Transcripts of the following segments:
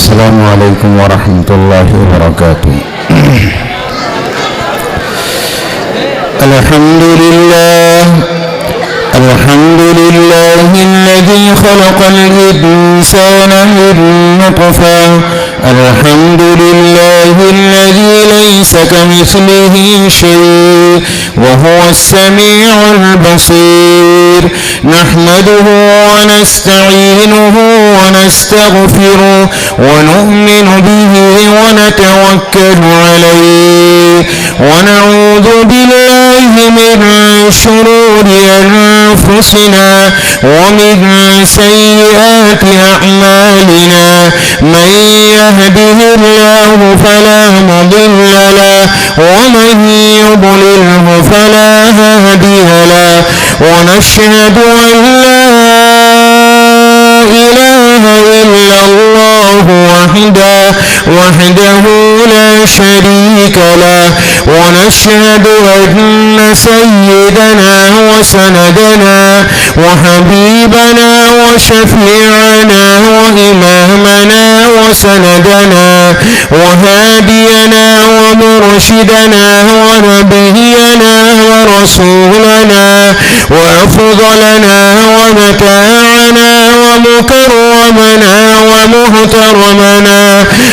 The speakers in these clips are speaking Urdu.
السلام عليكم ورحمة الله وبركاته. الحمد لله الذي خلق الإنسان من نطفة. الحمد لله الذي ليس كمثله شيء وهو السميع البصير. نحمده ونستعينه ونستغفره ونؤمن به ونتوكل عليه ونعوذ بالله من شرور أنفسنا ومن سيئات أعمالنا. من يهده الله فلا مضل له ومن يضلله فلا هادي له. ونشهد أن لا إله إلا الله وحده لا شريك له. ونشهد أن سيدنا وسندنا وحبيبنا وشفيعنا وإمامنا وسندنا وهادينا ومرشدنا ونبينا ورسولنا وأفضلنا ومتاعنا ومكرمنا ومحترمنا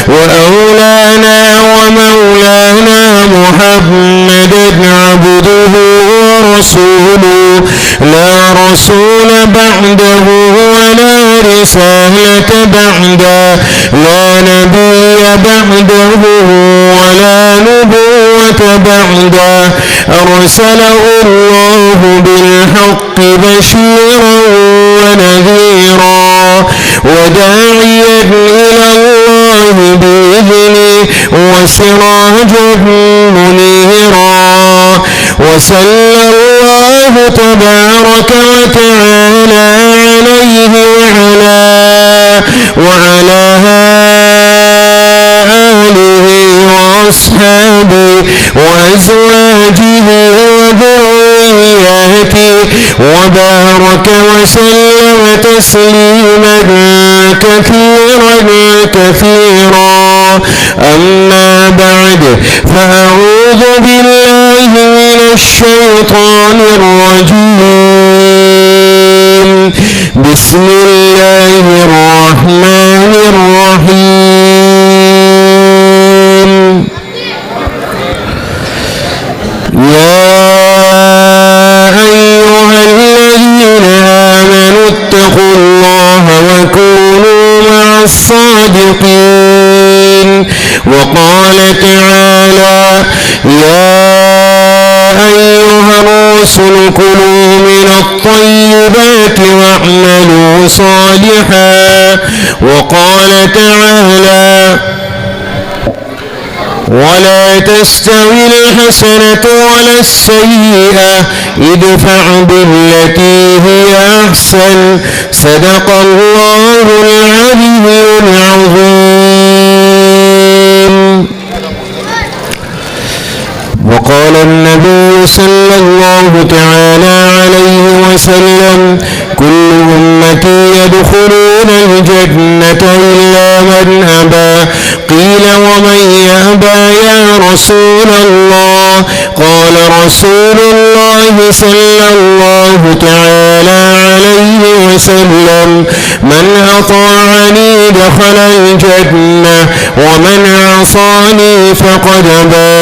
وأولانا ومولانا محمد عبده ورسوله لا رسول بعده ولا رسالة بعده لا نبي بعده ولا نبوة بعده. أرسله الله بالحق بشيرا ونذيرا وداعيا إلى الله بإذنه وسراجا منيرا. وصلى الله تبارك وتعالى عليه وعلى آله وأصحابه وأزواجه وذرياته وبارك وسلم تسليما كثيرا. أما بعد فأعوذ بالله من الشيطان الرجيم. بسم الله الرحمن الرحيم. يا أيها الذين آمنوا اتقوا الله وكونوا مع الصادقين. وقال تعالى يا أيها الرسل كلوا من الطيبات واعملوا صالحا. وقال تعالى ولا تستوي الحسنة ولا السيئة ادفع بالتي هي أحسن. صدق الله العلي العظيم. وقال النبي صلى الله تعالى عليه وسلم كل أمتي يدخلون الجنة إلا من أبى. قيل ومن يأبى يا رسول الله؟ قال رسول الله صلى الله تعالى عليه وسلم من أطاعني دخل الجنة ومن عصاني فقد أبى.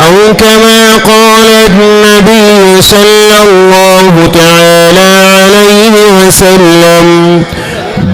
أو كما قال النبي صلى الله تعالى عليه وسلم.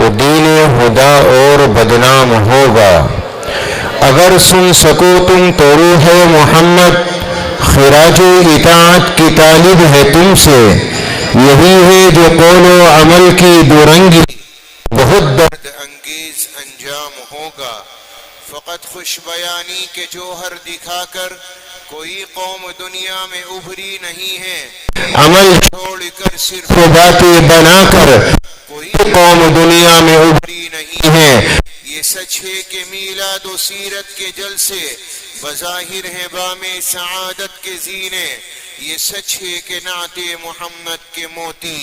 تو دین ہدا اور بدنام ہوگا۔ اگر سن سکو تم تو روح محمد، خراج اطاعت کی طالب ہے تم سے، یہی ہے جو قول و عمل کی دورنگی، بہت درد انگیز انجام ہوگا۔ فقط خوش بیانی کے جوہر دکھا کر کوئی قوم دنیا میں ابھری نہیں ہے، عمل چھوڑ کر صرف باتیں بنا کر کوئی قوم دنیا میں ابھری نہیں ہے۔ یہ سچ ہے کہ میلاد و سیرت کے جلسے بظاہر ہیں بام سعادت کے زینے، یہ سچ ہے کہ نعت محمد کے موتی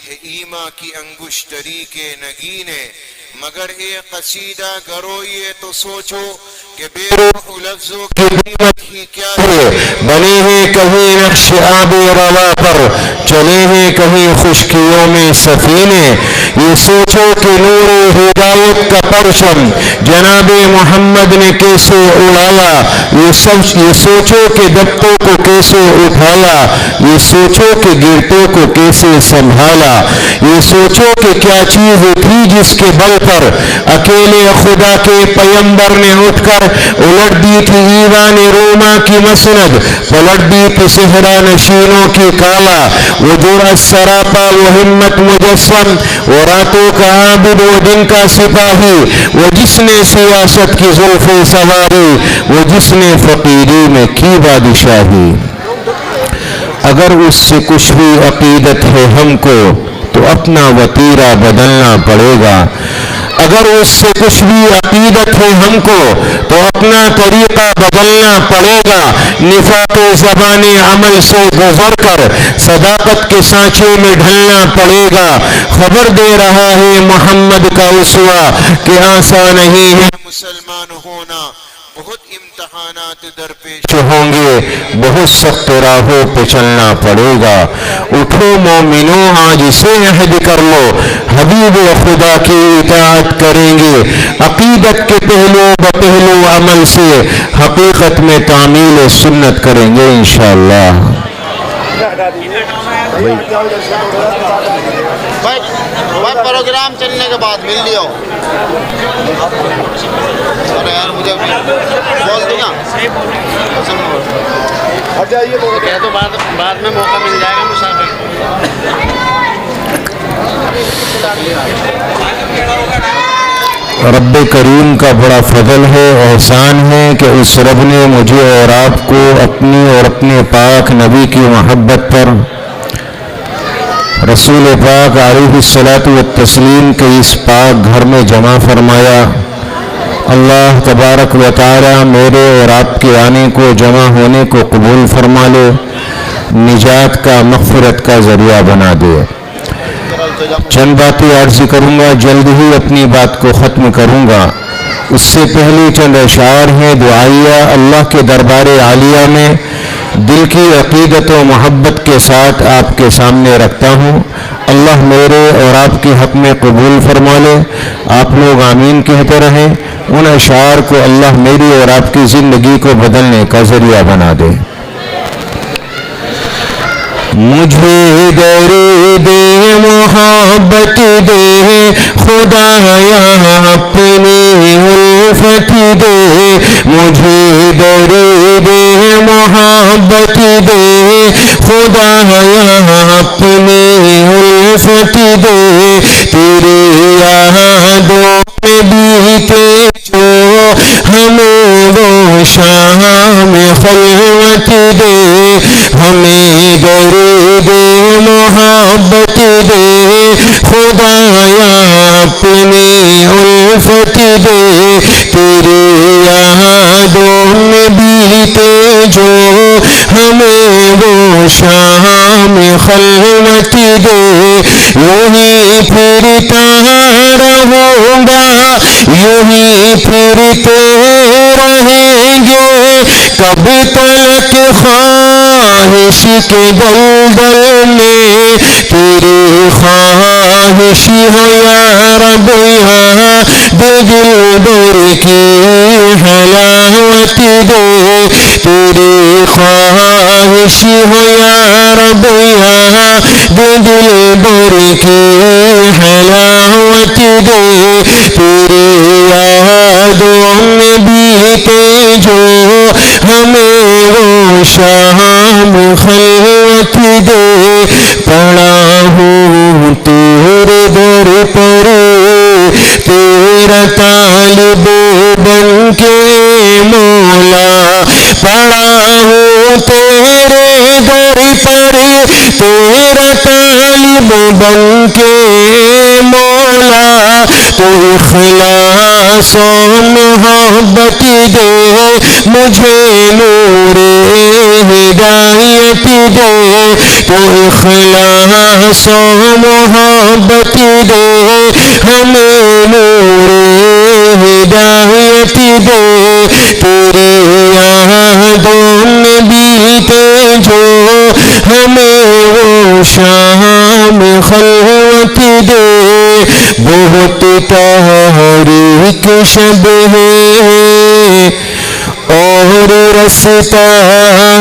ہے ایما کی انگشتری کے نگینے، مگر ایک قصیدہ گرو یہ تو سوچو کہ بے روح لفظوں کی قیمت ہی کیا ہے، بنے ہیں کہیں نقش آب روا پر، چلے ہیں کہیں خشکیوں میں سفینے، یہ سوچو کہ نور ہدایت کا پرچم جناب محمد نے کیسے اڑایا، یہ سوچو کہ دبتوں کو کیسے اٹھایا، یہ سوچو کہ گرتوں کو کیسے سنبھالا، یہ سوچو کہ کیا چیز تھی جس کے بل پر اکیلے خدا کے پیمبر نے اٹھ کر الٹ دی تھی ایوان روما کی مسند، پلٹ دی تھی صحرا نشینوں کی کالا، وہ جرأت سراپا وہ ہمت مجسم، وہ راتوں کا عابد وہ دن کا سپاہی، وہ جس نے سیاست کی زلفیں سواری، وہ جس نے فقیری میں کی بادشاہی۔ اگر اس سے کچھ بھی عقیدت ہے ہم کو تو اپنا وتیرہ بدلنا پڑے گا، اگر اس سے کچھ بھی عقیدت ہے ہم کو تو اپنا طریقہ بدلنا پڑے گا، نفاق زبان عمل سے گزر کر صداقت کے سانچے میں ڈھلنا پڑے گا۔ خبر دے رہا ہے محمد کا اسوہ کہ آسان نہیں ہے مسلمان ہونا، بہت امتحانات درپیش ہوں گے، بہت سخت راہوں پہ چلنا پڑے گا۔ اٹھو مومنوں آج سے عہد کر لو، حبیب خدا کی اطاعت کریں گے، عقیدت کے پہلو بپہلو عمل سے حقیقت میں تعمیل سنت کریں گے انشاءاللہ۔ بھائی پروگرام چلنے کے بعد مل لیو، ارے یار مجھے بول دوں نا، کہہ دو بعد میں موقع مل جائے گا مسافر۔ رب کریم کا بڑا فضل ہے، احسان ہے کہ اس رب نے مجھے اور آپ کو اپنی اور اپنے پاک نبی کی محبت پر رسول پاک علیہ الصلاۃ والتسلیم کے اس پاک گھر میں جمع فرمایا۔ اللہ تبارک و تعالی میرے اور آپ کے آنے کو جمع ہونے کو قبول فرما لے، نجات کا مغفرت کا ذریعہ بنا دے۔ چند باتیں عرض کروں گا، جلد ہی اپنی بات کو ختم کروں گا۔ اس سے پہلے چند اشعار ہیں دعائیہ اللہ کے دربار عالیہ میں دل کی عقیدت و محبت کے ساتھ آپ کے سامنے رکھتا ہوں۔ اللہ میرے اور آپ کے حق میں قبول فرما لے، آپ لوگ آمین کہتے رہیں۔ ان اشعار کو اللہ میری اور آپ کی زندگی کو بدلنے کا ذریعہ بنا دے۔ مجھے درد محبت دے خدایا اپنی الفت دے، مجھے درد محبت دے خدایا اپنی الفت دے، تیری یادوں میں بیتے جو ہمیں وہ شام خلوت دے، ہمیں درد محبت دے خدایا اپنی الفت دے، تیری یادوں میں بیتے جو ہمیں وہ شام خلوت دے، یوں ہی پھرتا رہوں گا، یوں ہی پھرتے رہیں گے، کب تک خواہش کے دلدل میں، تیری خواہش ہو یا رب یہاں دے دل بر کی حلاوت دے، تیری خواہش ہو یا رب یہاں دے دل بر کی حلاوت دے، تیری یادوں میں بیتے جو ہمیں وہ شام خلوت دے، پڑا ہوں تیرے در پر تیرا طالب بن کے مولا، پڑا ہوں تیرے در پر تیرا طالب بن کے مولا، تو اخلاص و محبت دے مجھے نور ہدایت دے، تو اخلاص و محبت دے ہمیں نور ہدایت دے، تیری یادوں میں بیتے جو ہمیں وہ شام خلوت دے، بہت تاریک شب ہے اور رستا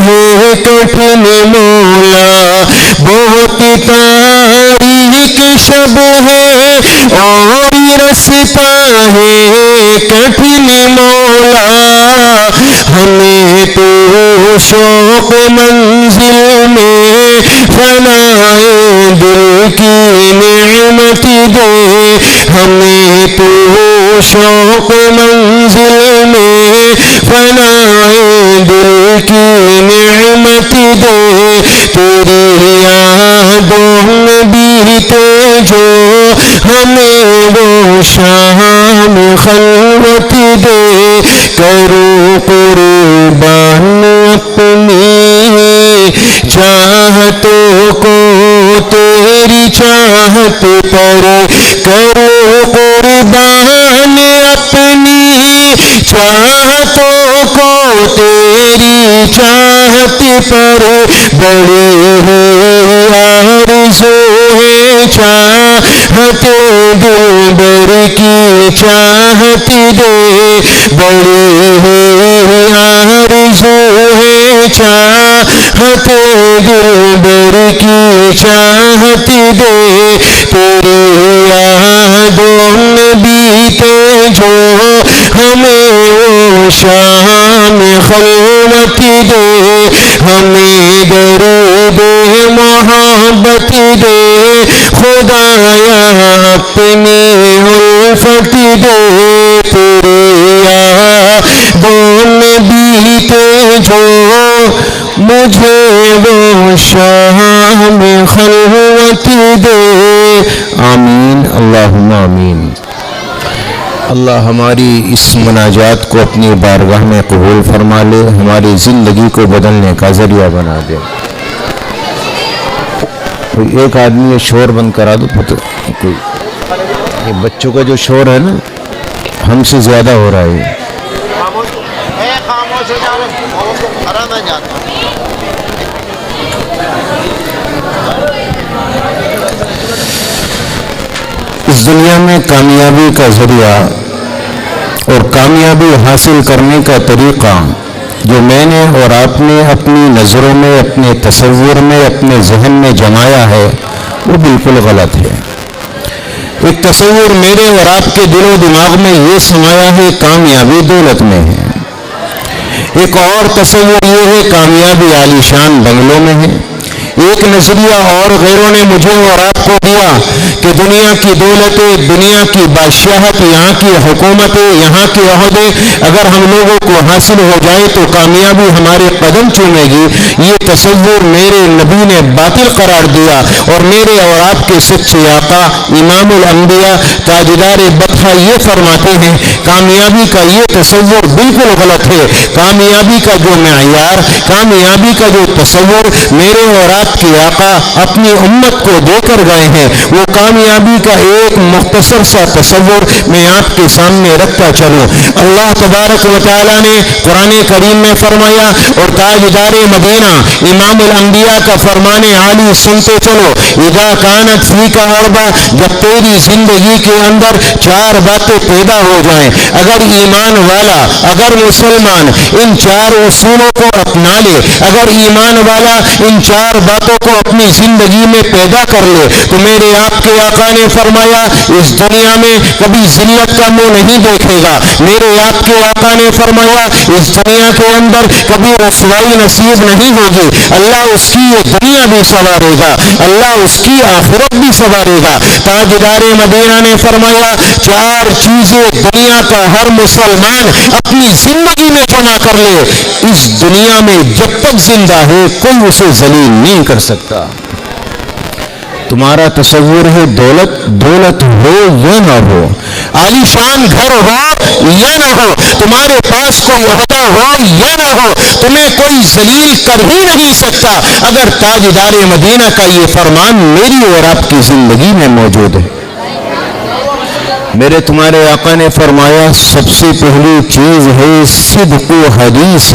ہے کٹھن مولا، بہت تاریک شب ہے اور رستا ہے کٹھن مولا، ہمیں تو شوق منزل میں فنائے دل کی نعمت دے، ہمیں تو شوق منزل میں فنائے دل کی نعمت دے، تیری یادوں میں بیتے جو ہمیں وہ شام خلوت دے، کروں قربان اپنی چاہتوں کو تیری چاہت پر، کروں قربان اپنی چاہتوں کو تیری چاہت پر، بڑی ہے آرزو ہے چاہت دلبر کی چاہت دے، بڑی ہے آرزو ہے چاہت دلبر کی چاہت دے، تیری یادوں میں بیتے جو ہمیں وہ شام خلوت دے، ہمیں درود محبت دے خدایا اپنی الفت دے، تیری یادوں میں بیتے جو مجھے وہ شام خلوت دے، آمین اللہم آمین۔ اللہ ہماری اس مناجات کو اپنی بارگاہ میں قبول فرما لے، ہماری زندگی کو بدلنے کا ذریعہ بنا دے۔ کوئی ایک آدمی یہ شور بند کرا دو، کوئی یہ بچوں کا جو شور ہے نا ہم سے زیادہ ہو رہا ہے، خاموش ہو جاؤ، ہرا نہ جاتا۔ اس دنیا میں کامیابی کا ذریعہ اور کامیابی حاصل کرنے کا طریقہ جو میں نے اور آپ نے اپنی نظروں میں، اپنے تصور میں، اپنے ذہن میں جمایا ہے وہ بالکل غلط ہے۔ ایک تصور میرے اور آپ کے دل و دماغ میں یہ سمایا ہے کامیابی دولت میں ہے، ایک اور تصور یہ ہے کامیابی عالیشان بنگلوں میں ہے، ایک نظریہ اور غیروں نے مجھے اور آپ کو دیا کہ دنیا کی دولتیں، دنیا کی بادشاہت، یہاں کی حکومتیں، یہاں کے عہدے اگر ہم لوگوں کو حاصل ہو جائے تو کامیابی ہمارے قدم چومے گی، یہ تصور میرے نبی نے باطل قرار دیا، اور میرے اور آپ کے سچے آقا امام الانبیاء تاجدار بطحہ یہ فرماتے ہیں کامیابی کا یہ تصور بالکل غلط ہے۔ کامیابی کا جو معیار، کامیابی کا جو تصور میرے اور آپ کے آقا اپنی امت کو دے کر گئے ہیں، وہ کامیابی کا ایک مختصر سا تصور میں آپ کے سامنے رکھتا چلوں۔ اللہ تبارک و تعالیٰ نے قرآن کریم میں فرمایا، اور تاجدار مدینہ امام الانبیاء کا فرمان عالی سنتے چلو، اذا کانت فیک اربع، جب تیری زندگی کے اندر چار باتیں پیدا ہو جائیں، اگر ایمان والا، اگر مسلمان ان چار اصولوں کو اپنا لے، اگر ایمان والا ان چار باتوں باتوں کو اپنی زندگی میں پیدا کر لے تو میرے آپ کے آقا نے فرمایا اس دنیا میں کبھی ذلت کا منہ نہیں دیکھے گا. میرے آپ کے آقا نے فرمایا اس دنیا کے اندر کبھی رسوائی نصیب نہیں ہوگی. اللہ اس کی یہ دنیا بھی سنوارے گا, اللہ اس کی آخرت بھی سنوارے گا. تاجدار مدینہ نے فرمایا 4 چیزیں دنیا کا ہر مسلمان اپنی زندگی میں جمع کر لے, اس دنیا میں جب تک زندہ ہے کوئی اسے ذلیل نہیں کر سکتا. تمہارا تصور ہے دولت ہو یا نہ ہو, عالی شان گھر ہو یا نہ ہو, تمہارے پاس کوئی عہدہ ہو یا نہ ہو, تمہیں کوئی ذلیل کر ہی نہیں سکتا اگر تاجدار مدینہ کا یہ فرمان میری اور آپ کی زندگی میں موجود ہے. میرے تمہارے آقا نے فرمایا سب سے پہلی چیز ہے صدق و حدیث.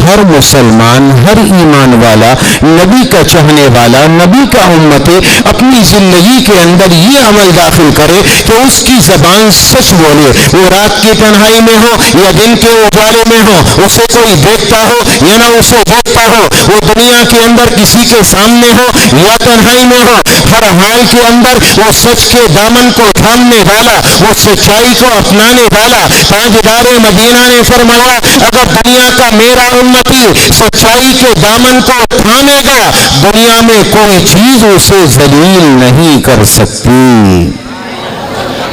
ہر مسلمان, ہر ایمان والا, نبی کا چاہنے والا, نبی کا امت اپنی زندگی کے اندر یہ عمل داخل کرے کہ اس کی زبان سچ بولے. وہ رات کی تنہائی میں ہو یا دن کے اجالے میں ہو, اسے کوئی دیکھتا ہو یا نہ اسے دیکھتا ہو, وہ دنیا کے اندر کسی کے سامنے ہو یا تنہائی میں ہو, ہر حال کے اندر وہ سچ کے دامن کو تھامنے والا, وہ سچائی کو اپنانے والا. تاجدار مدینہ نے فرمایا اگر دنیا کا میرا امتی سچائی کے دامن کو تھامے گا دنیا میں کوئی چیز اسے ذلیل نہیں کر سکتی.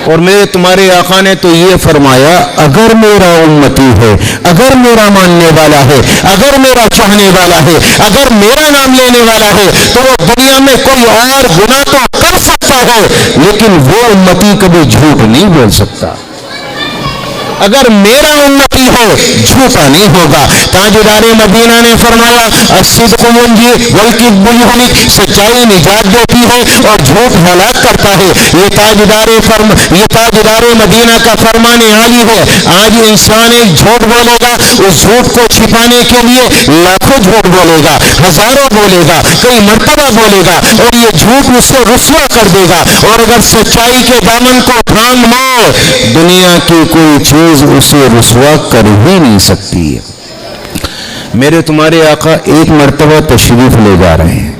اور میرے تمہارے آقا نے تو یہ فرمایا اگر میرا امتی ہے, اگر میرا ماننے والا ہے, اگر میرا چاہنے والا ہے, اگر میرا نام لینے والا ہے تو وہ دنیا میں کوئی اور گناہ تو کر سکتا ہے لیکن وہ امتی کبھی جھوٹ نہیں بول سکتا. اگر میرا امتی ہے جھوٹا نہیں ہوگا. تاجدار مدینہ نے فرمایا الصدق ینجی والکذب یہلک, سچائی نجات دیتی ہے اور جھوٹ ہلاک کرتا ہے. یہ تاجدار مدینہ کا فرمان عالی ہے. آج انسان ایک جھوٹ بولے گا, اس جھوٹ کو چھپانے کے لیے لاکھوں جھوٹ بولے گا, ہزاروں بولے گا, کئی مرتبہ بولے گا اور یہ جھوٹ اسے رسوا کر دے گا. اور اگر سچائی کے دامن کو تھام لو دنیا کی کوئی چیز اسے رسوا کر ہی نہیں سکتی. میرے تمہارے آقا ایک مرتبہ تشریف لے جا رہے ہیں,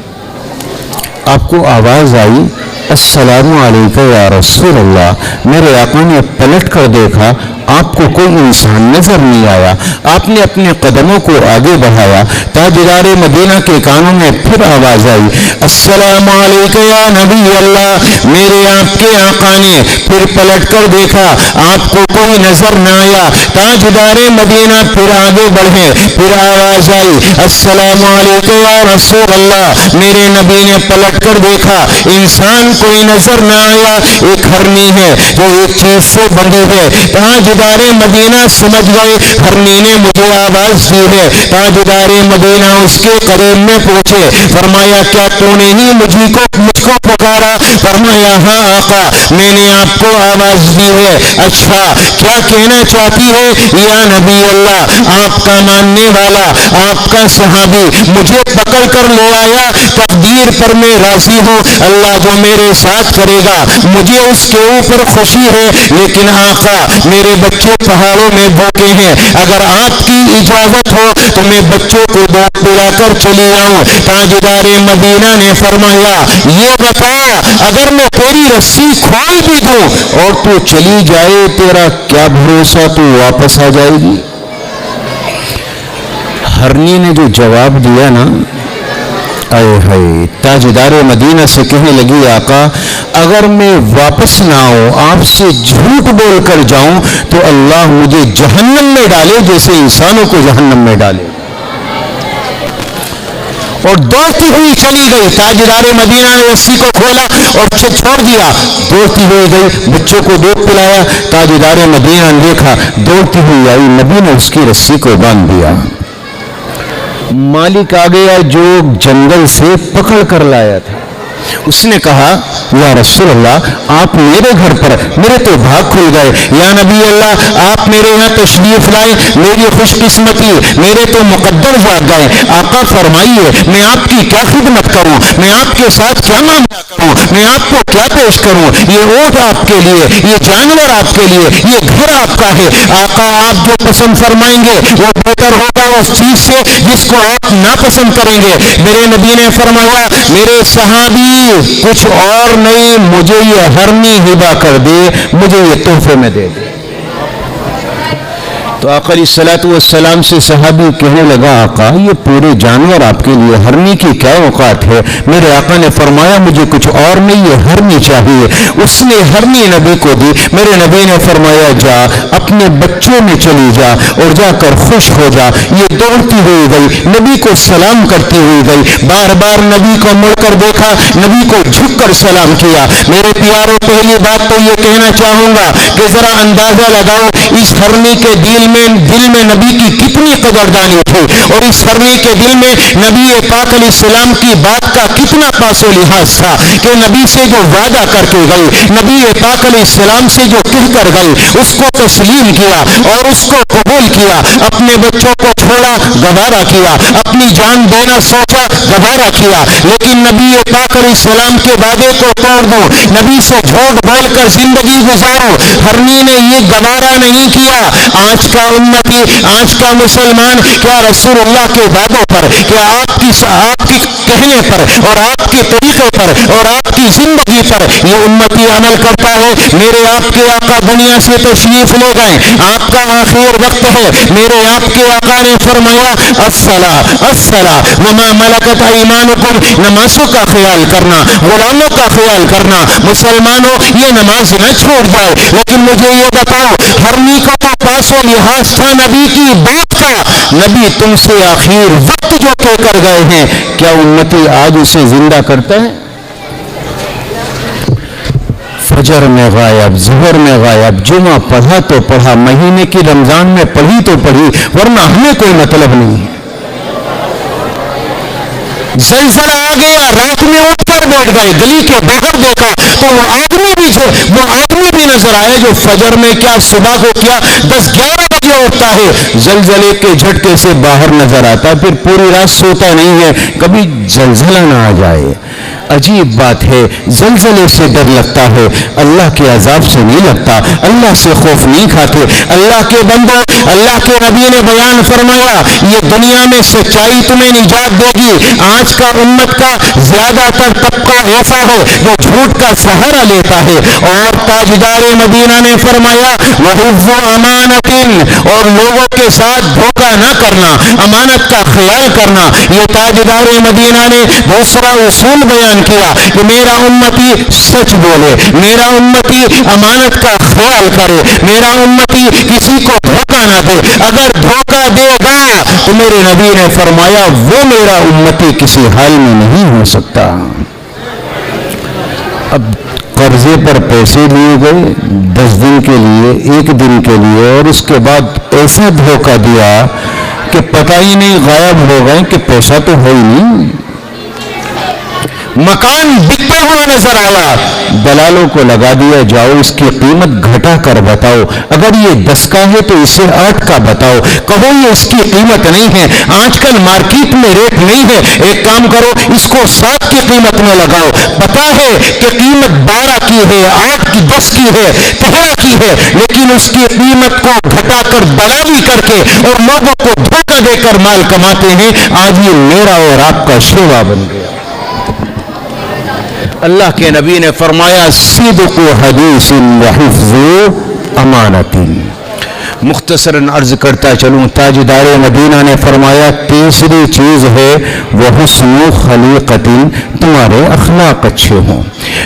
آپ کو آواز آئی السلام علیکم یا رسول اللہ. میرے آقا نے پلٹ کر دیکھا, آپ کو کوئی انسان نظر نہیں آیا. آپ نے اپنے قدموں کو آگے بڑھایا. تاجدار مدینہ کے کانوں میں پھر آواز آئی السلام علیکم یا نبی اللہ. میرے آپ کے آقا نے پھر پلٹ کر دیکھا, آپ کو کوئی نظر نہ آیا. تاجدار مدینہ پھر آگے بڑھے, پھر آواز آئی السلام علیکم یا رسول اللہ. میرے نبی نے پلٹ کر دیکھا, انسان کوئی نظر نہ آیا. ایک ہرنی ہے جو ایک چیز سے بندھی ہے. تاجدار مدینہ سمجھ گئے ہرنی نے مجھے آواز دی ہے. تاجدار مدینہ اس کے قریب میں پہنچے, فرمایا کیا تو نے ہی مجھ کو پکارا؟ فرمایا ہاں آقا میں نے آپ کو آواز دی ہے. اچھا کیا کہنا چاہتی ہے؟ یا نبی اللہ, آپ کا ماننے والا, آپ کا صحابی مجھے پکڑ کر لے آیا. تقدیر پر میں راضی ہوں, اللہ جو میرے ساتھ کرے گا مجھے اس کے اوپر خوشی ہے. لیکن آقا میرے بچے پہاڑوں میں بھوکے ہیں, اگر آپ کی اجازت ہو تو میں بچوں کو دودھ پلا کر چلی آؤں. تاجدار مدینہ نے فرمایا یہ بتا اگر میں تیری رسی کھول بھی دوں اور تو چلی جائے تیرا کیا بھروسہ تو واپس آ جائے گی؟ ہرنی نے جو جواب دیا نا, آئے ہائے. تاجدار مدینہ سے کہنے لگی آقا اگر میں واپس نہ آؤں, آپ سے جھوٹ بول کر جاؤں تو اللہ مجھے جہنم میں ڈالے جیسے انسانوں کو جہنم میں ڈالے. اور دوڑتی ہوئی چلی گئی. تاجدار مدینہ نے رسی کو کھولا اور چھوڑ دیا. دوڑتی ہوئی گئی, بچوں کو دودھ پلایا. تاجدار مدینہ نے دیکھا, دوڑتی ہوئی آئی, نبی نے اس کی رسی کو باندھ دیا. مالک آ گیا جو جنگل سے پکڑ کر لایا تھا. اس نے کہا یا رسول اللہ آپ میرے گھر پر میرے تو بھاگ کھل گئے. یا نبی اللہ آپ میرے یہاں تشریف لائے, میری خوش قسمتی, میرے تو مقدر جاگ گئے. آقا فرمائیے میں آپ کی کیا خدمت کروں, میں آپ کے ساتھ کیا معاملہ کروں, میں آپ کو کیا پیش کروں. یہ اونٹ آپ کے لیے, یہ جانور آپ کے لیے, یہ گھر آپ کا ہے. آقا آپ جو پسند فرمائیں گے وہ بہتر ہوگا اس چیز سے جس کو آپ ناپسند کریں گے. میرے نبی نے فرمایا میرے صحابی کچھ اور نہیں, مجھے یہ ہرنی ہبہ کر دے, مجھے یہ تحفے میں دے دے. تو آقا علیہ الصلوۃ والسلام سے صحابی کہنے لگا آقا یہ پورے جانور آپ کے لیے, ہرنی کی کیا اوقات ہے. میرے آقا نے فرمایا مجھے کچھ اور نہیں, یہ ہرنی چاہیے. اس نے ہرنی نبی کو دی. میرے نبی نے فرمایا جا اپنے بچوں میں چلی جا اور جا کر خوش ہو جا. یہ دوڑتی ہوئی گئی, نبی کو سلام کرتی ہوئی گئی, بار بار نبی کو مڑ کر دیکھا, نبی کو جھک کر سلام کیا. میرے پیاروں پہلی بات تو یہ کہنا چاہوں گا کہ ذرا اندازہ لگاؤ اس ہرنی کے دل میں نبی کی کتنی قدردانی تھی, اور اس ہرنی کے دل میں نبی پاک علیہ السلام کی بات کا کتنا پاس و لحاظ تھا کہ نبی سے جو وعدہ کر کے گئی, نبی پاک علیہ السلام سے جو کہہ کر گئی اس کو تسلیم کیا اور اس کو قبول کیا. اپنے بچوں کو چھوڑا, گوارا کیا, اپنی جان دینا سوچا, گوارا کیا, لیکن نبی پاک علیہ السلام کے وعدے کو توڑ دو, نبی سے جھوٹ بول کر زندگی گزارو. ہرنی نے یہ گوارا نہیں کیا. آج کا امتی, آج کا مسلمان کیا رسول اللہ کے وعدوں پر, کیا آپ کی کہنے پر اور آپ کے طریقے پر اور آپ کی زندگی پر یہ امتی عمل کرتا ہے؟ میرے آپ کے آقا دنیا سے تشریف لے گئے, آپ کا آخر وقت ہے. میرے آپ کے آقا نے فرمایا الصلاۃ وما ملکت ایمانکم, نمازوں کا خیال کرنا, غلاموں کا خیال کرنا. مسلمانوں یہ نماز نہ چھوڑ جائے. لیکن مجھے یہ بتاؤ ہرنی کا تو پاس و لحاظ تھا نبی کی بات کا, نبی تم سے آخر وقت جو کہہ کر گئے ہیں کیا امتی آج اسے زندہ کرتا ہے؟ فجر میں غائب, ظہر میں غائب, جمعہ پڑھا تو پڑھا, مہینے کی رمضان میں پڑھی تو پڑھی, ورنہ ہمیں کوئی مطلب نہیں. زلزلہ آ گیا, رات میں اٹھ کر بیٹھ گئے, گلی کے باہر دیکھا تو وہ آدمی بھی نظر آئے جو فجر میں کیا صبح کو کیا 10-11 بجے اٹھتا ہے, زلزلے کے جھٹکے سے باہر نظر آتا, پھر پوری رات سوتا نہیں ہے کبھی زلزلہ نہ آ جائے. عجیب بات ہے, زلزلے سے ڈر لگتا ہے, اللہ کے عذاب سے نہیں لگتا, اللہ سے خوف نہیں کھاتے. اللہ کے بندوں, اللہ کے نبی نے بیان فرمایا یہ دنیا میں سچائی تمہیں نجات دے گی. آج کا امت کا زیادہ تر طبقہ ایسا ہے جو جھوٹ کا سہارا لیتا ہے, اور تاجدار مدینہ نے فرمایا وحفظ امانت, اور لوگوں کے ساتھ دھوکہ نہ کرنا, امانت کا خیال کرنا. یہ تاجدار مدینہ نے دوسرا اصول بیان کیا کہ میرا امتی سچ بولے, میرا امتی امانت کا خیال کرے, میرا امتی کسی کو دھوکہ نہ دے. اگر دھوکہ دے گا تو میرے نبی نے فرمایا وہ میرا امتی کسی حال میں نہیں ہو سکتا. اب قرضے پر پیسے لیے گئے 10 دن کے لیے, 1 دن کے لیے, اور اس کے بعد ایسا دھوکہ دیا کہ پتہ ہی نہیں غائب ہو گئے کہ پیسہ تو ہے ہی نہیں. مکان بکتا ہوا نظر آیا, دلالوں کو لگا دیا جاؤ اس کی قیمت گھٹا کر بتاؤ, اگر یہ 10 کا ہے تو اسے 8 کا بتاؤ, کہو یہ اس کی قیمت نہیں ہے, آج کل مارکیٹ میں ریٹ نہیں ہے, ایک کام کرو اس کو 7 کی قیمت میں لگاؤ. پتا ہے کہ قیمت 12 کی ہے, 8 کی, 10 کی ہے, 13 کی ہے, لیکن اس کی قیمت کو گھٹا کر دلالی کر کے اور لوگوں کو دھوکہ دے کر مال کماتے ہیں. آج یہ میرا اور آپ کا شیوا بن گیا. اللہ کے نبی نے فرمایا صدق حدیث وحفظ امانت. مختصراً عرض کرتا چلوں, تاجدار مدینہ نے فرمایا تیسری چیز ہے وہ حسن خلیقت, تمہارے اخلاق اچھے ہوں,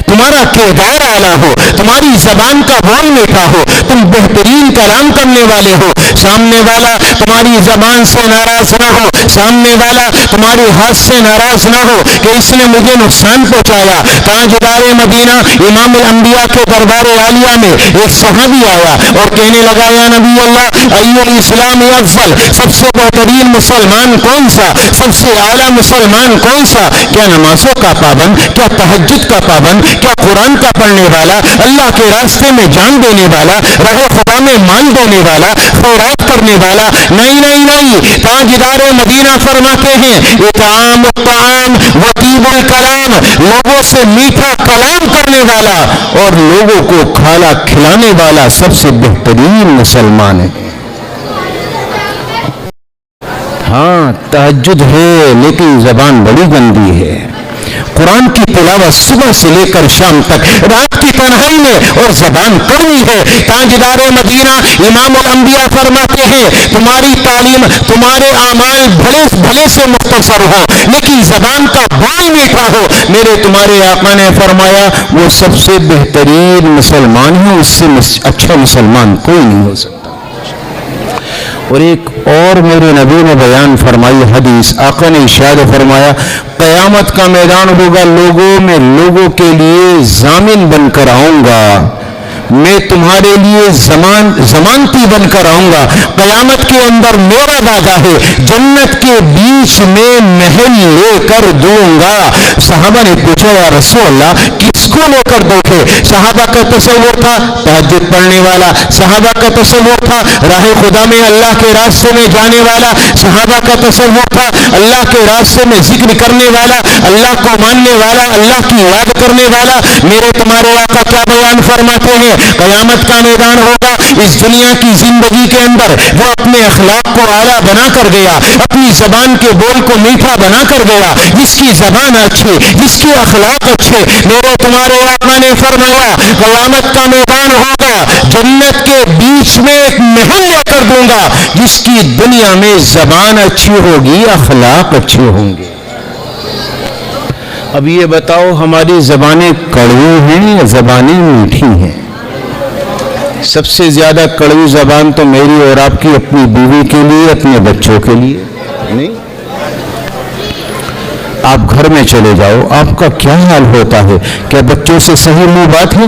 تمہارا کردار اعلیٰ ہو, تمہاری زبان کا بول میٹھا ہو, تم بہترین کلام کرنے والے ہو, سامنے والا تمہاری زبان سے ناراض نہ ہو, سامنے والا تمہاری ہاتھ سے ناراض نہ ہو کہ اس نے مجھے نقصان پہنچایا. تاجدار مدینہ امام الانبیاء کے دربار عالیہ میں ایک صحابی آیا اور کہنے لگا یا نبی اللہ ای الاسلام افضل، سب سے بہترین مسلمان کون سا، سب سے اعلیٰ مسلمان کون سا؟ کیا نمازوں کا پابند، کیا تہجد کا پابند، کیا قرآن کا پڑھنے والا، اللہ کے راستے میں جان دینے والا، راہ خدا میں مان دینے والا، خیرات کرنے والا؟ نہیں نہیں نہیں، تاجدار مدینہ فرماتے ہیں اطعام الطعام وطیب الکلام، لوگوں سے میٹھا کلام کرنے والا اور لوگوں کو کھانا کھلانے والا سب سے بہترین مسلمان ہے۔ ہاں تہجد ہے لیکن زبان بڑی گندی ہے، قرآن کی تلاوت صبح سے لے کر شام تک رات کی تنہائی میں اور زبان کڑوی ہے۔ تاجدار مدینہ امام الانبیاء فرماتے ہیں تمہاری تعلیم، تمہارے اعمال بھلے سے مختصر ہو لیکن زبان کا بول میٹھا ہو۔ میرے تمہارے آقا نے فرمایا وہ سب سے بہترین مسلمان ہے، اس سے اچھا مسلمان کوئی نہیں ہو سکتا۔ اور ایک اور میرے نبی نے بیان فرمائی حدیث، آقا نے ارشاد فرمایا قیامت کا میدان ہوگا، لوگوں میں لوگوں کے لیے ضامن بن کر آؤں گا، میں تمہارے لیے ضمانتی بن کر آؤں گا، قیامت کے اندر میرا وعدہ ہے جنت کے بیچ میں محل لے کر دوں گا۔ صحابہ نے پوچھا یا رسول اللہ کس کو لے کر دو گے؟ صحابہ کا تصور تھا تہجد پڑھنے والا، صحابہ کا تصور تھا راہ خدا میں اللہ کے راستے میں جانے والا، صحابہ کا تصور تھا اللہ کے راستے میں ذکر کرنے والا، اللہ کو ماننے والا، اللہ کی یاد کرنے والا۔ میرے تمہارے آقا کیا بیان فرماتے ہیں قیامت کا میدان ہوگا، اس دنیا کی زندگی کے اندر وہ اپنے اخلاق کو اعلیٰ بنا کر گیا، اپنی زبان کے بول کو میٹھا بنا کر گیا، جس کی زبان اچھی، جس کے اخلاق اچھے، میرے تمہارے آقا نے فرمایا قیامت کا میدان ہوگا، جنت کے بیچ میں ایک محل لے کر دوں گا، جس کی دنیا میں زبان اچھی ہوگی، اخلاق اچھے ہوں گے۔ اب یہ بتاؤ ہماری زبانیں کڑوی ہیں یا زبانیں میٹھی ہیں؟ سب سے زیادہ کڑوی زبان تو میری اور آپ کی اپنی بیوی کے لیے، اپنے بچوں کے لیے نہیں۔ آپ گھر میں چلے جاؤ، آپ کا کیا حال ہوتا ہے؟ کیا بچوں سے صحیح منہ بات ہے؟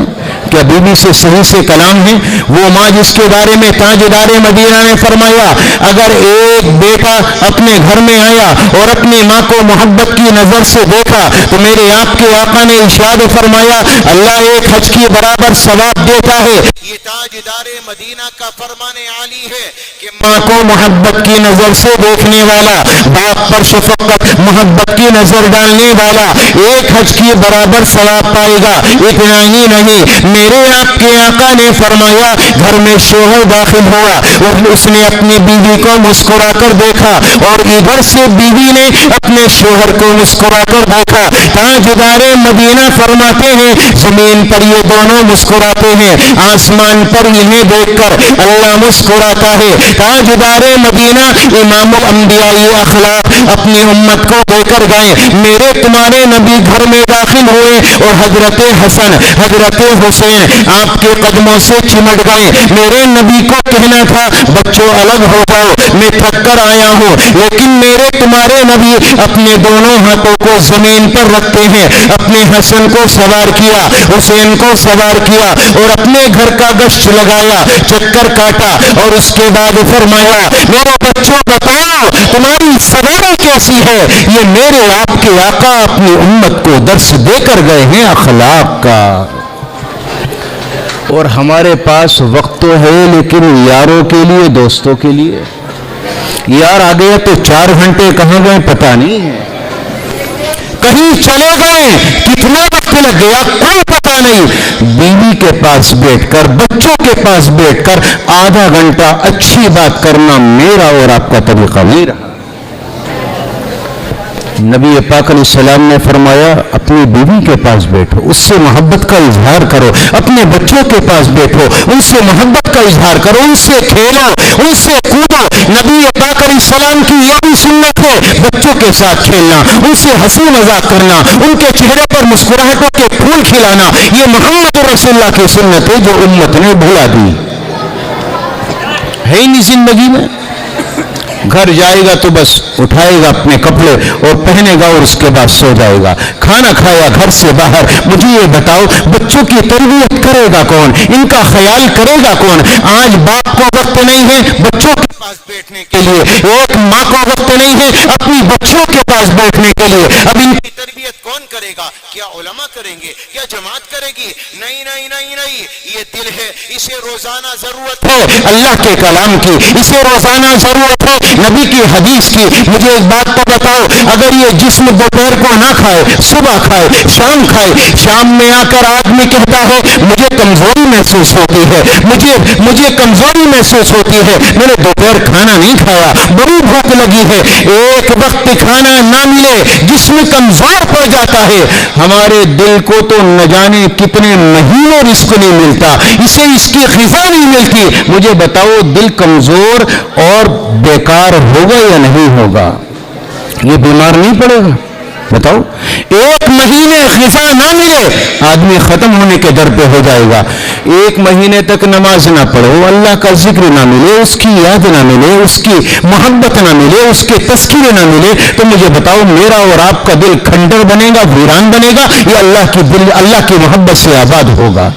کیا بیوی سے صحیح سے کلام ہے؟ وہ ماں جس کے بارے میں تاجدار مدینہ نے فرمایا اگر ایک بیٹا اپنے گھر میں آیا اور اپنی ماں کو محبت کی نظر سے دیکھا تو میرے آپ کے آقا نے ارشاد فرمایا اللہ ایک حج کی برابر ثواب دیتا ہے۔ یہ تاجدار مدینہ کا فرمان عالی ہے کہ ماں کو محبت کی نظر سے دیکھنے والا، باپ پر شفقت محبت کی نظر ڈالنے والا ایک حج کی برابر ثواب پائے گا۔ اتنا ہی نہیں، میرے آپ کے آقا نے فرمایا گھر میں شوہر داخل ہوا اور اس نے اپنی بیوی کو مسکرا کر دیکھا اور ادھر سے بیوی نے اپنے شوہر کو مسکرا کر دیکھا۔ تاجدار مدینہ فرماتے ہیں زمین پر یہ دونوں مسکراتے ہیں، آسمان پر انہیں دیکھ کر اللہ مسکراتا ہے۔ تاجدار مدینہ امام الانبیاء اخلاق اپنی امت کو دے کر گئے۔ میرے تمہارے نبی گھر میں داخل ہوئے اور حضرت حسن حضرت حسین آپ کے قدموں سے چمٹ گئے۔ میرے نبی کو کہنا تھا بچوں الگ ہو جاؤ، میں تھک کر آیا ہوں، لیکن میرے تمہارے نبی اپنے دونوں ہاتھوں کو زمین پر رکھتے ہیں، اپنے حسن کو سوار کیا، حسین کو سوار کیا اور اپنے گھر کا گشت لگایا، چکر کاٹا اور اس کے بعد فرمایا میرے بچوں بتاؤ تمہاری سواری کیسی ہے؟ یہ میرے آپ کے آقا اپنی امت کو درس دے کر گئے ہیں اخلاق کا۔ اور ہمارے پاس وقت تو ہے لیکن یاروں کے لیے، دوستوں کے لیے، یار آ گیا تو 4 گھنٹے کہاں گئے پتہ نہیں ہے، کہیں چلے گئے کتنا وقت لگ گیا کوئی پتہ نہیں۔ بیوی کے پاس بیٹھ کر، بچوں کے پاس بیٹھ کر آدھا گھنٹہ اچھی بات کرنا میرا اور آپ کا طریقہ نہیں رہا۔ نبی پاک علیہ السلام نے فرمایا اپنی بیوی کے پاس بیٹھو، اس سے محبت کا اظہار کرو، اپنے بچوں کے پاس بیٹھو، ان سے محبت کا اظہار کرو، ان سے کھیلو، ان سے کودو۔ نبی پاک علیہ السلام کی یہ بھی سنت ہے بچوں کے ساتھ کھیلنا، ان سے ہنسی مذاق کرنا، ان کے چہرے پر مسکراہٹوں کے پھول کھلانا، یہ محمد رسول اللہ کی سنت ہے جو امت نے بھلا دی ہے ہی نہیں زندگی میں۔ گھر جائے گا تو بس اٹھائے گا اپنے کپڑے اور پہنے گا اور اس کے بعد سو جائے گا. کھانا کھایا گھر سے باہر. مجھے یہ بتاؤ بچوں کی تربیت کرے گا کون؟ ان کا خیال کرے گا کون؟ آج باپ کو وقت نہیں ہے بچوں کے پاس بیٹھنے کے لیے, ایک ماں کو وقت نہیں ہے اپنی بچوں کے پاس بیٹھنے کے لیے. اب ان کی تربیت کون کرے گا؟ کیا علماء کریں گے؟ کیا جماعت کرے گی؟ نہیں نہیں نہیں نہیں. یہ دل ہے, اسے روزانہ ضرورت ہے اللہ کے کلام کی, اسے روزانہ ضرورت ہے نبی کی حدیث کی. مجھے ایک بات تو بتاؤ, اگر یہ جسم دوپہر کو نہ کھائے, صبح کھائے, شام کھائے, شام میں آ کر آدمی کہتا ہے مجھے کمزوری محسوس ہوتی ہے, مجھے کمزوری محسوس ہوتی ہے, میں نے دوپہر کھانا نہیں کھایا, بڑی بھوک لگی ہے, ایک وقت کھانا نہ ملے جسم کمزور پڑ جاتا ہے. ہمارے دل کو تو نہ جانے کتنے مہینوں رزق نہیں ملتا, اسے اس کی غذا نہیں ملتی. مجھے بتاؤ دل کمزور اور بیکار ہوگا یا نہیں ہوگا؟ یہ بیمار نہیں پڑے گا؟ بتاؤ, ایک مہینے غذا نہ ملے آدمی ختم ہونے کے در پہ ہو جائے گا. ایک مہینے تک نماز نہ پڑھو, اللہ کا ذکر نہ ملے, اس کی یاد نہ ملے, اس کی محبت نہ ملے, اس کے تذکرے نہ ملے, تو مجھے بتاؤ میرا اور آپ کا دل کھنڈر بنے گا, ویران بنے گا, یا اللہ کی محبت سے آباد ہوگا؟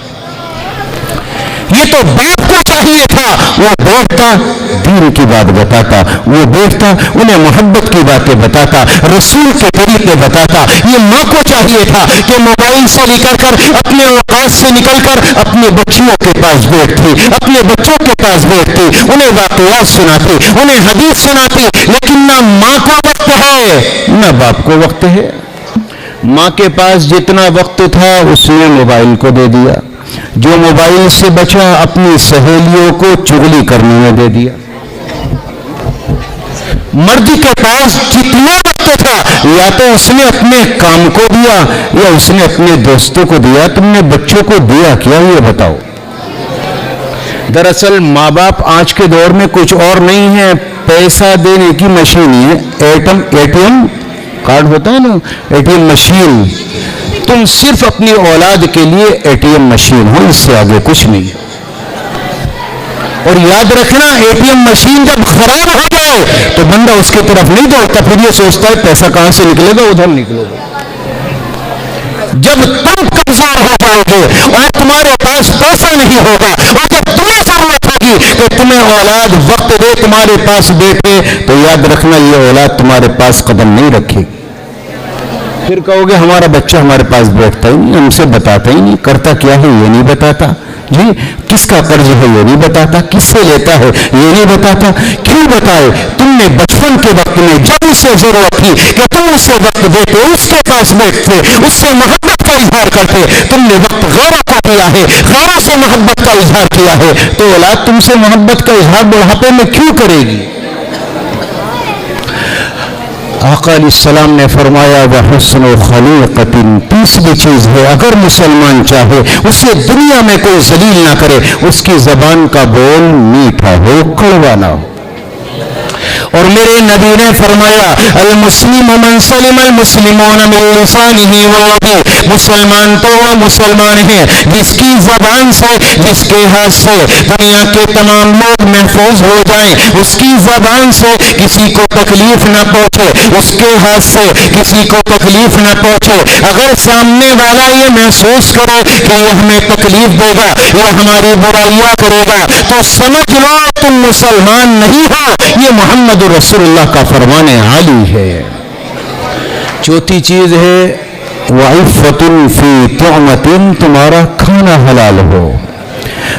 یہ تو باپ کو چاہیے تھا وہ بیٹھتا دین کی بات بتاتا, وہ بیٹھتا انہیں محبت کی باتیں بتاتا, رسول کے طریقے بتاتا. یہ ماں کو چاہیے تھا کہ موبائل سے نکل کر, اپنے اوقات سے نکل کر اپنے بچیوں کے پاس بیٹھتی, اپنے بچوں کے پاس بیٹھتی, انہیں واقعات سناتی, انہیں حدیث سناتی. لیکن نہ ماں کو وقت ہے نہ باپ کو وقت ہے. ماں کے پاس جتنا وقت تھا اس نے موبائل کو دے دیا, جو موبائل سے بچا اپنی سہیلیوں کو چغلی کرنے میں دے دیا. مرد کے پاس جتنا وقت تھا یا تو اس نے اپنے کام کو دیا یا اس نے اپنے دوستوں کو دیا. تم نے بچوں کو دیا کیا یہ بتاؤ؟ دراصل ماں باپ آج کے دور میں کچھ اور نہیں ہے, پیسہ دینے کی مشین ہے. اے ٹی ایم کارڈ ہوتا ہے نا, اے ٹی ایم مشین. تم صرف اپنی اولاد کے لیے اے ٹی ایم مشین ہو, اس سے آگے کچھ نہیں. اور یاد رکھنا اے ٹی ایم مشین جب خراب ہو جائے تو بندہ اس کی طرف نہیں دوڑتا, پھر یہ سوچتا ہے پیسہ کہاں سے نکلے گا, ادھر نکلے گا. جب تم کمزور ہو جاؤ گے اور تمہارے پاس پیسہ نہیں ہوگا اور جب تمہیں ضرورت ہوگی کہ تمہیں اولاد وقت دے تمہارے پاس بیٹھے, تو یاد رکھنا یہ اولاد تمہارے پاس قدم نہیں رکھے گی. پھر کہو گے ہمارا بچہ ہمارے پاس بیٹھتا ہی نہیں, ہم سے بتاتا ہی نہیں, کرتا کیا ہے یہ نہیں بتاتا, جی کس کا قرض ہے یہ نہیں بتاتا, کس سے لیتا ہے یہ نہیں بتاتا. کیوں بتائے؟ تم نے بچپن کے وقت میں جب اسے ضرورت تھی کہ تم اسے وقت دیتے, اس کے پاس بیٹھتے, اس سے محبت کا اظہار کرتے, تم نے وقت غیروں کو دیا ہے, غیروں سے محبت کا اظہار کیا ہے, تو اولاد تم سے محبت کا اظہار بڑھاپے میں کیوں کرے گی؟ آقا علیہ السلام نے فرمایا وحسن خلیقۃ, تیسری چیز ہے اگر مسلمان چاہے اسے دنیا میں کوئی ذلیل نہ کرے, اس کی زبان کا بول میٹھا ہو, کڑوا نہ ہو. اور میرے نبی نے فرمایا المسلم من سلم المسلمون من لسانه ويده, مسلمان تو وہ مسلمان ہے جس کی زبان سے, جس کے ہاتھ سے دنیا کے تمام لوگ محفوظ ہو جائیں, اس کی زبان سے کسی کو تکلیف نہ پہنچے, اس کے ہاتھ سے کسی کو تکلیف نہ پہنچے. اگر سامنے والا یہ محسوس کرے کہ یہ ہمیں تکلیف دے گا, یہ ہماری برائیاں کرے گا, تو سمجھ لو تم مسلمان نہیں ہو. یہ محمد رسول اللہ کا فرمان عالی ہے. چوتھی چیز ہے وعفۃ فی طعمۃ, تمہارا کھانا حلال ہو,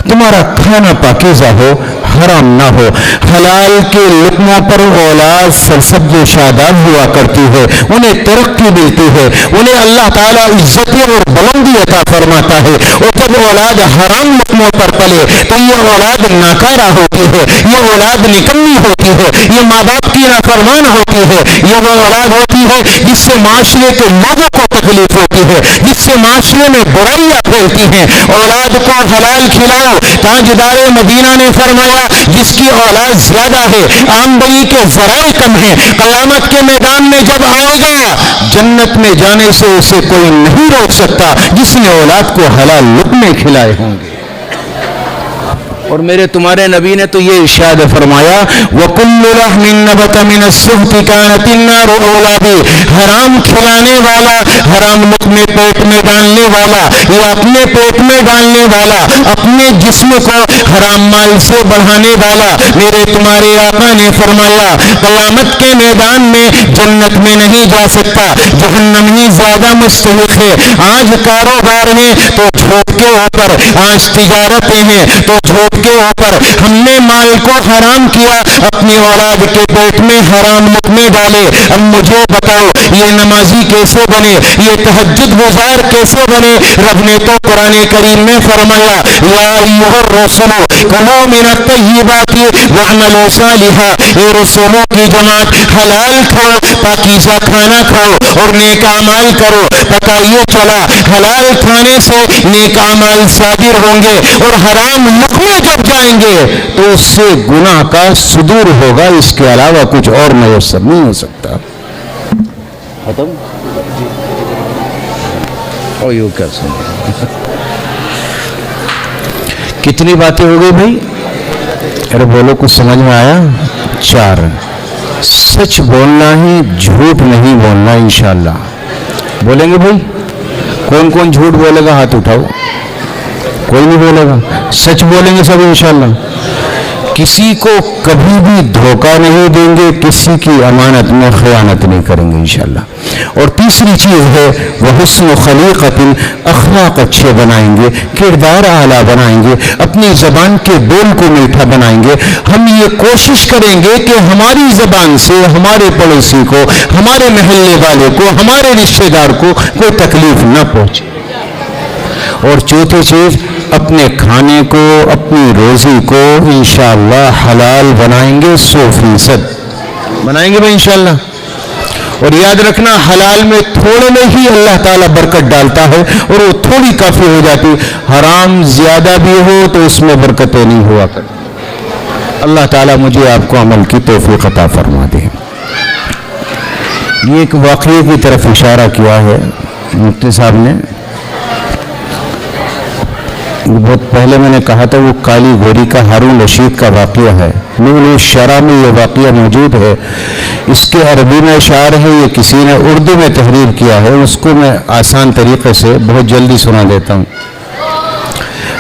تمہارا کھانا پاکیزہ ہو, حرام نہ ہو. حلال کے لقموں پر اولاد سرسبز و شاداب ہوا کرتی ہے, انہیں ترقی ملتی ہے, انہیں اللہ تعالیٰ عزت اور بلندی عطا فرماتا ہے. اور جب اولاد حرام لقموں پر پلے تو یہ اولاد ناکارہ ہوتی ہے, یہ اولاد نکمی ہوتی ہے, یہ ماں باپ کی نافرمان ہوتی ہے. یہ وہ اولاد ہوتی ہے جس سے معاشرے کے لوگوں کو تکلیف ہوتی ہے, جس سے معاشرے میں برائیاں پھیلتی ہیں. اولاد کو حلال کھلاؤ. تاجدار مدینہ نے فرمایا جس کی اولاد زیادہ ہے, آمدنی کے ذرائع کم ہیں, قیامت کے میدان میں جب آئے گا جنت میں جانے سے اسے کوئی نہیں روک سکتا جس نے اولاد کو حلال لقمے کھلائے ہوں گے. اور میرے تمہارے نبی نے تو یہ ارشاد فرمایا وَكُلُّ لَحْمٍ نَبَتَ مِنَ السُّحْتِ كَانَتِ النَّارُ أَوْلَىٰ بِهِ، حرام کھلانے والا، حرام لقمے پیٹ میں ڈالنے والا یا اپنے پیٹ میں ڈالنے والا، اپنے جسم کو حرام مال سے بڑھانے والا، میرے تمہارے آقا نے فرمایا قیامت کے میدان میں جنت میں نہیں جا سکتا، جہنم ہی زیادہ مستحق ہے۔ آج کاروبار ہے تو جھوٹ کے اوپر، آج تجارتیں ہیں تو جھوٹ کے اوپر ہم نے مال کو حرام کیا، اپنی اولاد کے پیٹ میں حرام لقمے ڈالے۔ اب مجھے بتاؤ یہ نمازی کیسے بنے، یہ تہجد گزار کیسے بنے؟ رب نے تو قرآن کریم میں فرمایا یا ایھا الرسول کلوا من الطیبات واعملوا صالحا، اے رسولوں کی جماعت حلال کھاؤ، پاکیزہ کھانا کھاؤ اور نیک اعمال کرو۔ پتہ یہ چلا حلال کھانے سے نیک اعمال صادر ہوں گے اور حرام لقمے جب جائیں گے تو اس سے گناہ کا صدور ہوگا، اس کے علاوہ کچھ اور میسر نہیں ہو سکتا۔ ختم اور یوں کر سکتے کتنی باتیں ہو گئی بھائی؟ ارے بولو کچھ سمجھ میں آیا؟ 4 سچ بولنا ہی، جھوٹ نہیں بولنا انشاءاللہ۔ بولیں گے بھائی؟ کون کون جھوٹ بولے گا ہاتھ اٹھاؤ، کوئی نہیں بولے گا، سچ بولیں گے سب انشاءاللہ۔ کسی کو کبھی بھی دھوکہ نہیں دیں گے، کسی کی امانت میں خیانت نہیں کریں گے انشاءاللہ۔ اور تیسری چیز ہے وحسن خلیقۃ، اخلاق اچھے بنائیں گے، کردار اعلیٰ بنائیں گے، اپنی زبان کے بول کو میٹھا بنائیں گے۔ ہم یہ کوشش کریں گے کہ ہماری زبان سے ہمارے پڑوسی کو، ہمارے محلے والے کو، ہمارے رشتہ دار کو کوئی تکلیف نہ پہنچے۔ اور چوتھی چیز اپنے کھانے کو، اپنی روزی کو انشاءاللہ حلال بنائیں گے، 100% بنائیں گے بھائی انشاءاللہ۔ اور یاد رکھنا حلال میں تھوڑے میں ہی اللہ تعالیٰ برکت ڈالتا ہے اور وہ تھوڑی کافی ہو جاتی، حرام زیادہ بھی ہو تو اس میں برکتیں نہیں ہوا کرتی۔ اللہ تعالیٰ مجھے آپ کو عمل کی توفیق عطا فرما دے۔ یہ ایک واقعے کی طرف اشارہ کیا ہے مفتی صاحب نے، بہت پہلے میں نے کہا تھا وہ کالی گھوڑی کا ہارون رشید کا واقعہ ہے، نور الشرع میں یہ واقعہ موجود ہے۔ اس کے عربی میں اشعار ہے، یہ کسی نے اردو میں تحریر کیا ہے، اس کو میں آسان طریقے سے بہت جلدی سنا دیتا ہوں۔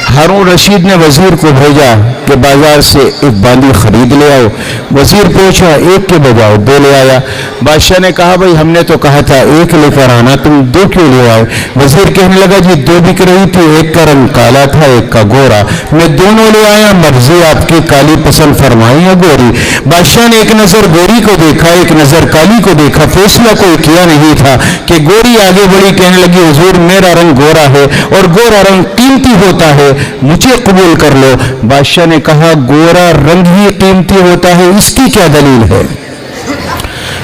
ہارون رشید نے وزیر کو بھیجا کہ بازار سے ایک باندی خرید لے آؤ۔ وزیر پوچھا ایک کے بجائے 2 لے آیا۔ بادشاہ نے کہا بھائی ہم نے تو کہا تھا 1 لے کر آنا، تم 2 کیوں لے آئے؟ وزیر کہنے لگا جی 2 بک رہی تھی، ایک کا رنگ کالا تھا ایک کا گورا، میں دونوں لے آیا، مرضی آپ کی، کالی پسند فرمائی یا گوری؟ بادشاہ نے ایک نظر گوری کو دیکھا، ایک نظر کالی کو دیکھا، فیصلہ کوئی کیا نہیں تھا کہ گوری آگے بڑھی، کہنے لگی حضور میرا رنگ گورا ہے اور گورا رنگ قیمتی ہوتا ہے، مجھے قبول کر لو۔ بادشاہ نے کہا گورا رنگ ہی قیمتی ہوتا ہے، اس کی کیا دلیل ہے؟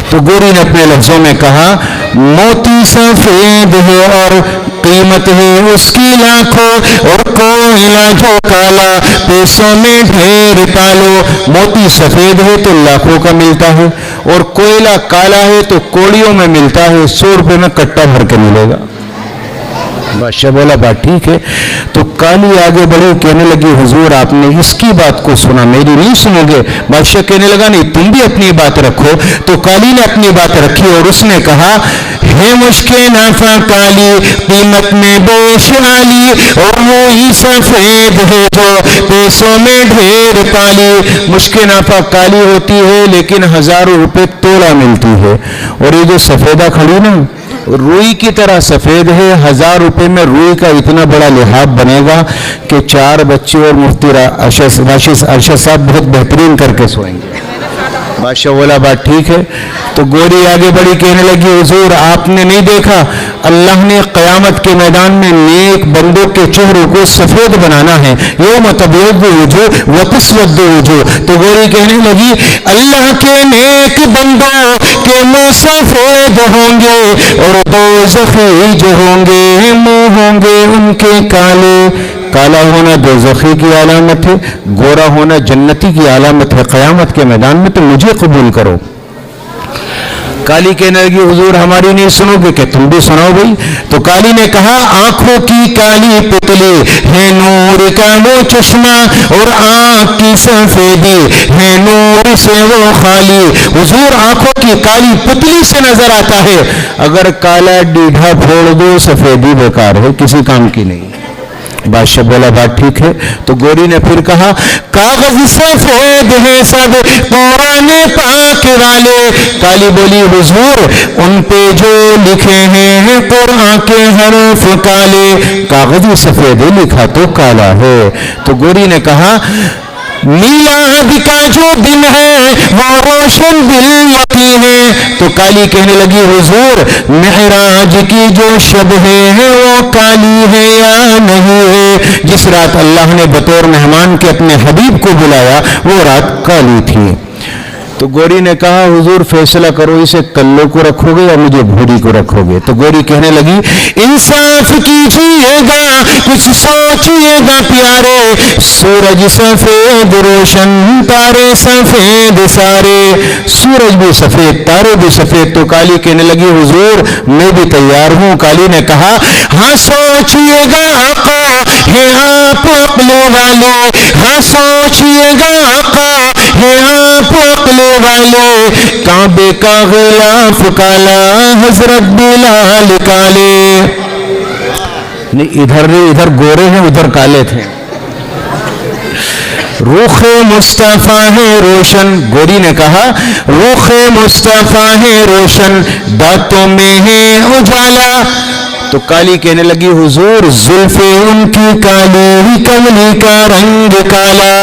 تو گوری نے اپنے لفظوں میں کہا موتی سفید ہے اور قیمت ہے اس کی لاکھوں، اور کوئلہ جو کالا پیسوں میں ڈھیر پالو۔ موتی سفید ہے تو لاکھوں کا ملتا ہے اور کوئلہ کالا ہے تو کوڑیوں میں ملتا ہے، 100 روپے میں کٹا بھر کے ملے گا۔ بادشاہ بولا بات ٹھیک ہے۔ تو کالی آگے بڑھی، کہنے لگی حضور آپ نے اس کی بات کو سنا، میری نہیں سنو گے؟ بادشاہ کہنے لگا نہیں تم بھی اپنی بات رکھو۔ تو کالی نے اپنی بات رکھی اور اس نے کہا ہے مشکل نافع کالی قیمت میں بیش عالی، اور وہی سفید ہے جو پیسوں میں ڈھیر پالی۔ مشکل نافع کالی ہوتی ہے لیکن 1000 روپے تولا ملتی ہے، اور یہ جو سفیدہ کھڑی نا روئی کی طرح سفید ہے، 1000 روپے میں روئی کا اتنا بڑا لحاف بنے گا کہ 4 بچے اور مفتی ارشد صاحب بہت بہترین کر کے سوئیں گے۔ بادشاہ بولا بات ٹھیک ہے۔ تو گوری آگے بڑی، کہنے لگی حضور آپ نے نہیں دیکھا اللہ نے قیامت کے میدان میں نیک بندوں کے چہروں کو سفید بنانا ہے، یوم تبیض وجوہ وتسود وجوہ۔ تو گوری کہنے لگی اللہ کے نیک بندوں کے منہ سفید ہوں گے اور دوزخی جو ہوں گے منہ ہوں گے ان کے کالے۔ کالا ہونا دوزخی کی علامت ہے، گورا ہونا جنتی کی علامت ہے۔ قیامت کے میدان میں تو مجھے قبول کرو۔ کالی کہنے لگی حضور ہماری نہیں سنو گے کہ تم بھی سناؤ بھائی. تو کالی نے کہا آنکھوں کی کالی پتلی ہے نور کا وہ چشمہ اور آنکھ کی سفیدی ہے نور سے وہ خالی. حضور آنکھوں کی کالی پتلی سے نظر آتا ہے, اگر کالا ڈیڈھا پھوڑ دو سفیدی بیکار ہے, کسی کام کی نہیں. بادشاہ بولا بات ٹھیک ہے. تو گوری نے پھر کہا کاغذ سفید ہے سب قرآن پاک والے. کالی بولی حضور ان پہ جو لکھے ہیں قرآن کے حرف کالے. کاغذ سفید ہے, لکھا تو کالا ہے. تو گوری نے کہا میلاد کا جو دن ہے وہ روشن دل یقین ہے. تو کالی کہنے لگی حضور معراج کی جو شب ہے وہ کالی ہے یا نہیں ہے. جس رات اللہ نے بطور مہمان کے اپنے حبیب کو بلایا وہ رات کالی تھی. تو گوری نے کہا حضور فیصلہ کرو, اسے کلو کو رکھو گے یا مجھے بھوری کو رکھو گے. تو گوری کہنے لگی انصاف کیجیے گا, کچھ سوچیے گا پیارے, سورج سفید روشن تارے سفید سارے. سورج بھی سفید تارے بھی سفید. تو کالی کہنے لگی حضور میں بھی تیار ہوں. کالی نے کہا ہاں سوچیے گا آقا ہے آپ عقل والے, ہاں سوچیے گا آقا ہے آپ عقل والے. کعبے کا غلاف کالا حضرت بلال کالے. نہیں ادھر گورے ہیں ادھر کالے تھے. رخ مصطفیٰ ہے روشن. گوری نے کہا رخ مصطفیٰ ہے روشن دانتوں میں ہے اجالا. تو کالی کہنے لگی حضور زلفیں ان کی کالی کملی کا رنگ کالا.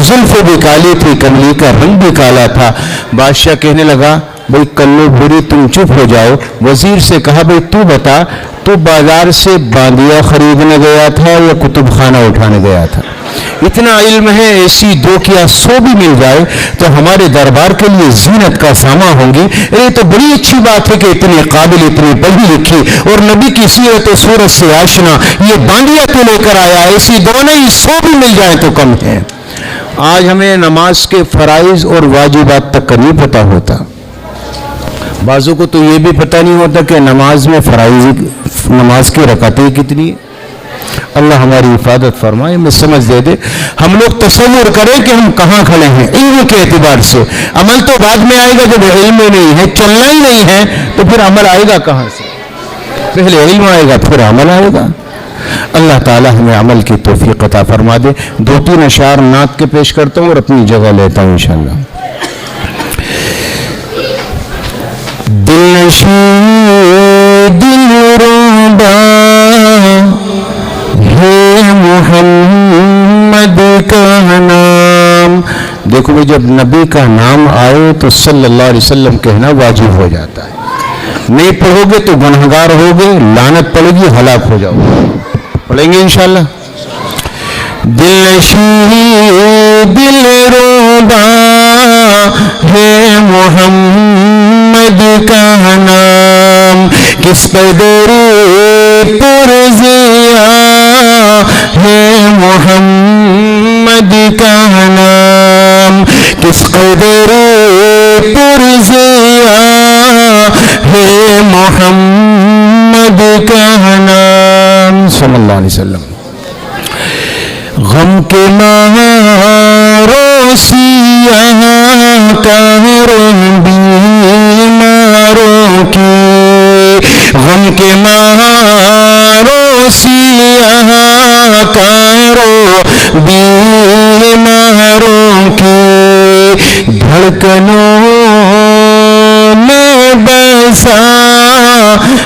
زلفیں بھی کالی تھی, کملی کا رنگ بھی کالا تھا. بادشاہ کہنے لگا بھئی کلو بھوری تم چپ ہو جاؤ. وزیر سے کہا بھئی تو بتا تو بازار سے باندیا خریدنے گیا تھا یا کتب خانہ اٹھانے گیا تھا؟ اتنا علم ہے, ایسی دو کیا سو بھی مل جائے تو ہمارے دربار کے لیے زینت کا سامان ہوں گی. یہ تو بڑی اچھی بات ہے کہ اتنی قابل اتنی پڑھی لکھی اور نبی کی سیرت و صورت سے آشنا یہ باندیا تو لے کر آیا. ایسی دو نہیں سو بھی مل جائیں تو کم ہے. آج ہمیں نماز کے فرائض اور واجبات تک کا نہیں پتہ ہوتا. بعضوں کو تو یہ بھی پتہ نہیں ہوتا کہ نماز میں فرائض نماز کی رکعتیں کتنی. اللہ ہماری حفاظت فرمائے, ہمیں سمجھ دے دے. ہم لوگ تصور کریں کہ ہم کہاں کھڑے ہیں علم کے اعتبار سے. عمل تو بعد میں آئے گا جب علم نہیں ہے, چلنا ہی نہیں ہے تو پھر عمل آئے گا کہاں سے؟ پہلے علم آئے گا پھر عمل آئے گا. اللہ تعالی ہمیں عمل کی توفیق عطا فرما دے. 2-3 اشعار نعت کے پیش کرتا ہوں اور اپنی جگہ لیتا ہوں انشاءاللہ. دل نشین دل روبا ہے محمد کا نام. دیکھو بھائی جب نبی کا نام آئے تو صلی اللہ علیہ وسلم کہنا واجب ہو جاتا ہے. نہیں پڑھو گے تو گنہگار ہوگے, لعنت پڑے گی, ہلاک ہو جاؤ گے. پڑھیں گے انشاءاللہ. دل نشین دل روبا ہے محمد کا نام, کس قدر پرزیا ہے محمد کا نام, کس قدر پرزیا ہے محمد کا نام صلی اللہ علیہ وسلم. غم کے مارو سیاہ کاروں بیماروں کی, غم کے مارو سیاہ کاروں بیماروں کی, دھڑکنوں میں بسا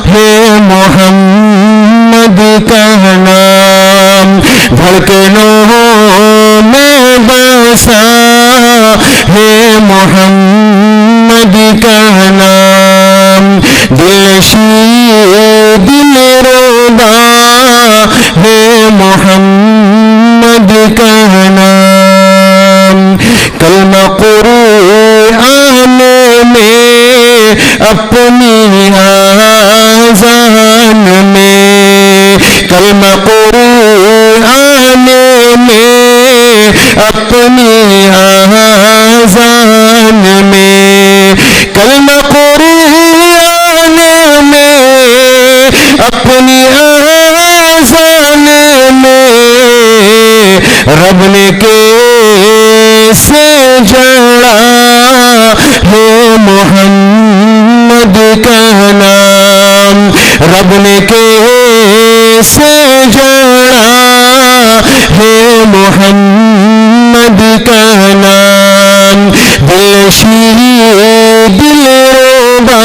ہے محمد کا نام, دھڑکنوں میں بسا ہے محمد کا نام. دل نشین دل روبا ہے محمد کا نام. کلمہ قرآن میں اپنی آذان میں, کلمہ قرآن میں اپنی آذان میں, کلمہ قرآن کیسے جڑا ہے محمد کا نام، رب نے کیسے جڑا ہے محمد کا نام، دلشید دلربا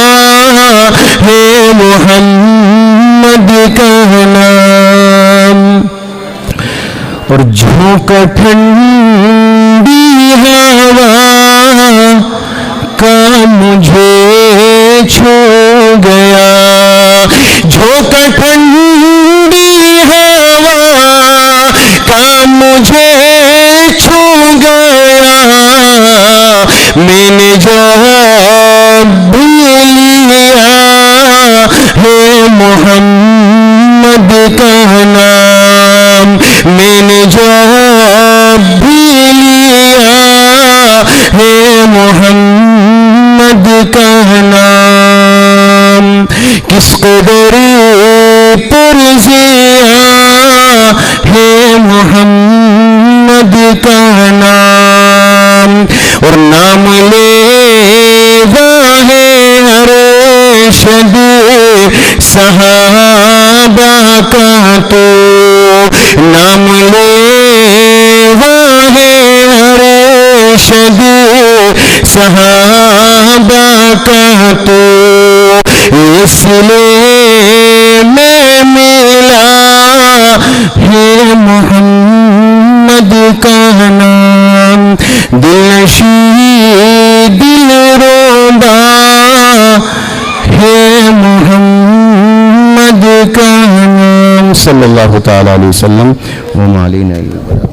ہے محمد کا نام، اور جھونکا ٹھنڈی ہوا کا مجھے چھو گیا، جھونکا ٹھنڈی ہوا کا مجھے چھو گیا، میں نے جب لیا ہے محمد کا نام، میں نے جب لیا ہے محمد کا نام، کس قدر پرزیا ہے محمد کا نام، اور نام لیوا ہے ارشد صحابہ کا تو، نام لیوا ہے ارشد صحابہ کا تو، اس لیے میں ملا ہے محمد کا نام، دلشید دلربا ہے محمد کا نام، صلی اللہ تعالی علیہ وسلم وما علینا الا البلاغ۔